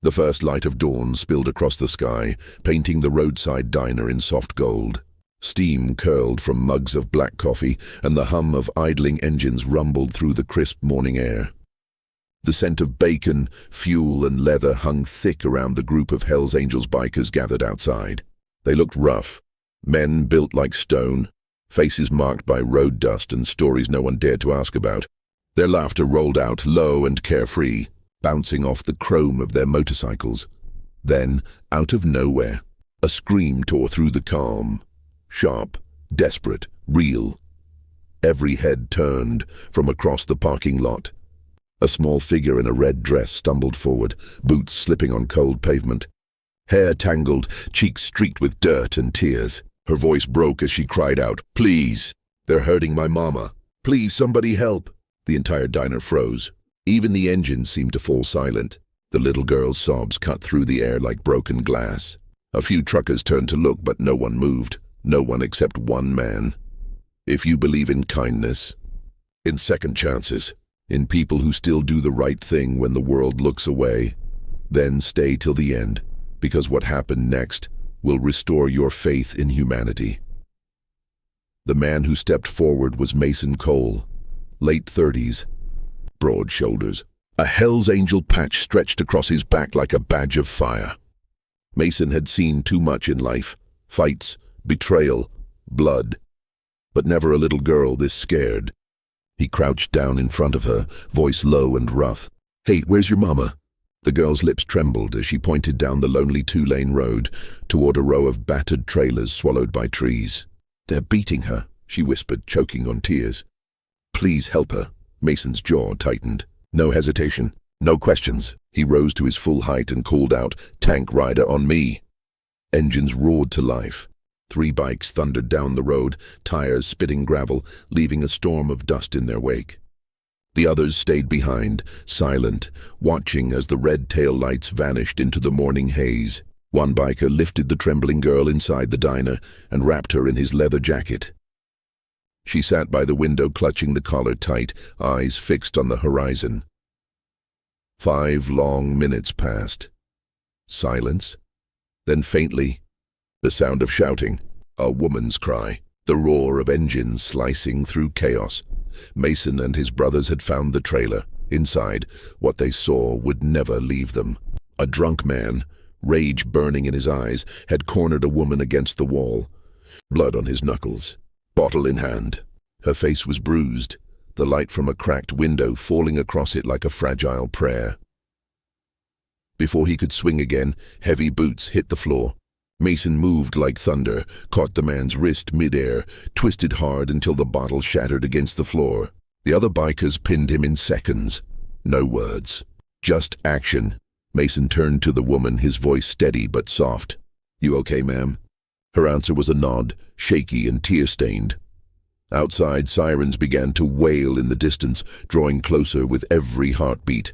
The first light of dawn spilled across the sky, painting the roadside diner in soft gold. Steam curled from mugs of black coffee, and the hum of idling engines rumbled through the crisp morning air. The scent of bacon, fuel, and leather hung thick around the group of Hell's Angels bikers gathered outside. They looked rough, men built like stone, faces marked by road dust and stories no one dared to ask about. Their laughter rolled out low and carefree, bouncing off the chrome of their motorcycles. Then, out of nowhere, a scream tore through the calm. Sharp, desperate, real. Every head turned from across the parking lot. A small figure in a red dress stumbled forward, boots slipping on cold pavement. Hair tangled, cheeks streaked with dirt and tears. Her voice broke as she cried out, "Please! They're hurting my mama! Please, somebody help!" The entire diner froze. Even the engine seemed to fall silent. The little girl's sobs cut through the air like broken glass. A few truckers turned to look, but no one moved. No one except one man. If you believe in kindness, in second chances, in people who still do the right thing when the world looks away, then stay till the end, because what happened next will restore your faith in humanity. The man who stepped forward was Mason Cole, late 30s, broad shoulders. A Hell's Angel patch stretched across his back like a badge of fire. Mason had seen too much in life: fights, betrayal, blood. But never a little girl this scared. He crouched down in front of her, voice low and rough. "Hey, where's your mama?" The girl's lips trembled as she pointed down the lonely two-lane road toward a row of battered trailers swallowed by trees. "They're beating her," she whispered, choking on tears. "Please help her." Mason's jaw tightened. No hesitation, no questions. He rose to his full height and called out, "Tank rider on me." Engines roared to life. 3 bikes thundered down the road, tires spitting gravel, leaving a storm of dust in their wake. The others stayed behind, silent, watching as the red tail lights vanished into the morning haze. One biker lifted the trembling girl inside the diner and wrapped her in his leather jacket. She sat by the window, clutching the collar tight, eyes fixed on the horizon. 5 long minutes passed. Silence. Then faintly, the sound of shouting, a woman's cry, the roar of engines slicing through chaos. Mason and his brothers had found the trailer. Inside, what they saw would never leave them. A drunk man, rage burning in his eyes, had cornered a woman against the wall, blood on his knuckles, bottle in hand. Her face was bruised, the light from a cracked window falling across it like a fragile prayer. Before he could swing again, heavy boots hit the floor. Mason moved like thunder, caught the man's wrist midair, twisted hard until the bottle shattered against the floor. The other bikers pinned him in seconds. No words, just action. Mason turned to the woman, his voice steady but soft. "You okay, ma'am?" Her answer was a nod, shaky and tear-stained. Outside, sirens began to wail in the distance, drawing closer with every heartbeat.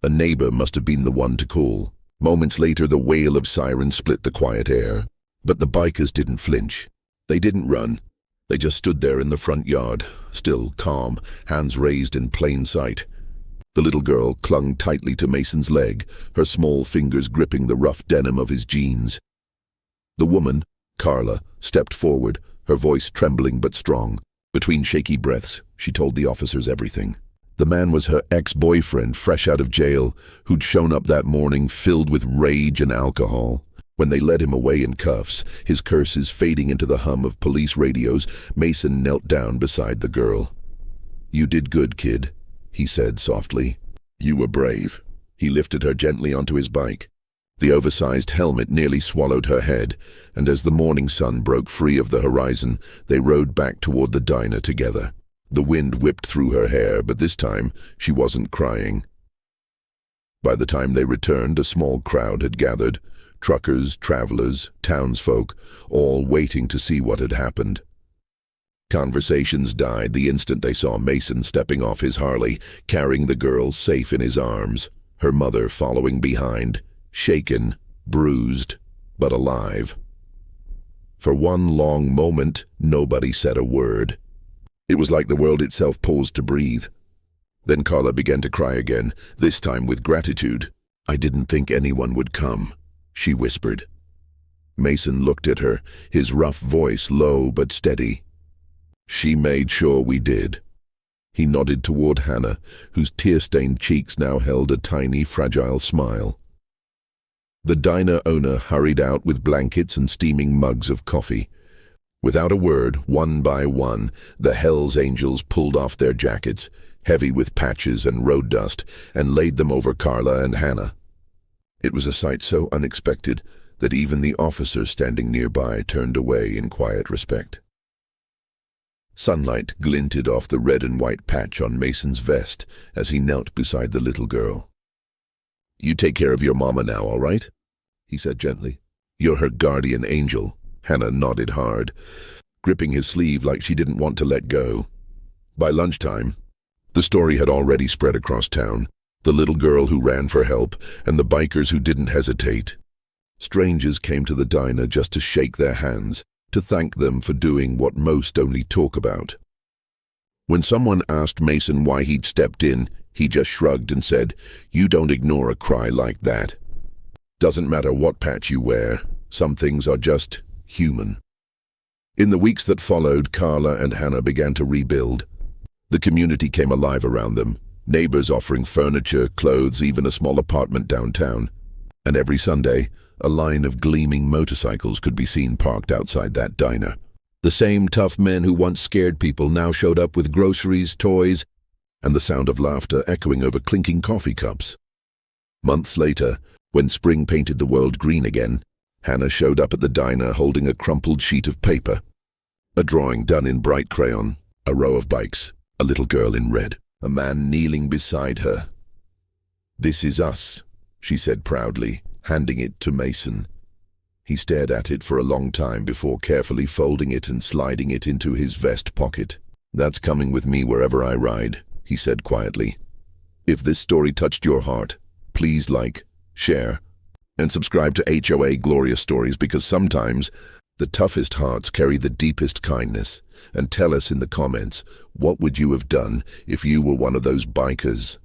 A neighbor must have been the one to call. Moments later, the wail of sirens split the quiet air. But the bikers didn't flinch. They didn't run. They just stood there in the front yard, still, calm, hands raised in plain sight. The little girl clung tightly to Mason's leg, her small fingers gripping the rough denim of his jeans. The woman, Carla, stepped forward, her voice trembling but strong. Between shaky breaths, she told the officers everything. The man was her ex-boyfriend, fresh out of jail, who'd shown up that morning filled with rage and alcohol. When they led him away in cuffs, his curses fading into the hum of police radios, Mason knelt down beside the girl. "You did good, kid," he said softly. "You were brave." He lifted her gently onto his bike. The oversized helmet nearly swallowed her head, and as the morning sun broke free of the horizon, they rode back toward the diner together. The wind whipped through her hair, but this time she wasn't crying. By the time they returned, a small crowd had gathered. Truckers, travelers, townsfolk, all waiting to see what had happened. Conversations died the instant they saw Mason stepping off his Harley, carrying the girl safe in his arms, her mother following behind, shaken, bruised, but alive. For one long moment, nobody said a word. It was like the world itself paused to breathe. Then Carla began to cry again, this time with gratitude. "I didn't think anyone would come," she whispered. Mason looked at her, his rough voice low but steady. "She made sure we did." He nodded toward Hannah, whose tear-stained cheeks now held a tiny, fragile smile. The diner owner hurried out with blankets and steaming mugs of coffee. Without a word, one by one, the Hells Angels pulled off their jackets, heavy with patches and road dust, and laid them over Carla and Hannah. It was a sight so unexpected that even the officers standing nearby turned away in quiet respect. Sunlight glinted off the red and white patch on Mason's vest as he knelt beside the little girl. "You take care of your mama now, all right?" he said gently. "You're her guardian angel." Hannah nodded hard, gripping his sleeve like she didn't want to let go. By lunchtime, the story had already spread across town. The little girl who ran for help and the bikers who didn't hesitate. Strangers came to the diner just to shake their hands, to thank them for doing what most only talk about. When someone asked Mason why he'd stepped in, he just shrugged and said, "You don't ignore a cry like that. Doesn't matter what patch you wear, some things are just human." In the weeks that followed, Carla and Hannah began to rebuild. The community came alive around them, neighbors offering furniture, clothes, even a small apartment downtown. And every Sunday, a line of gleaming motorcycles could be seen parked outside that diner. The same tough men who once scared people now showed up with groceries, toys, and the sound of laughter echoing over clinking coffee cups. Months later, when spring painted the world green again, Hannah showed up at the diner holding a crumpled sheet of paper. A drawing done in bright crayon, a row of bikes, a little girl in red, a man kneeling beside her. "This is us," she said proudly, handing it to Mason. He stared at it for a long time before carefully folding it and sliding it into his vest pocket. "That's coming with me wherever I ride," he said quietly. If this story touched your heart, please like, share, and subscribe to HOA-GLORIOUS stories, because sometimes the toughest hearts carry the deepest kindness. And tell us in the comments, what would you have done if you were one of those bikers?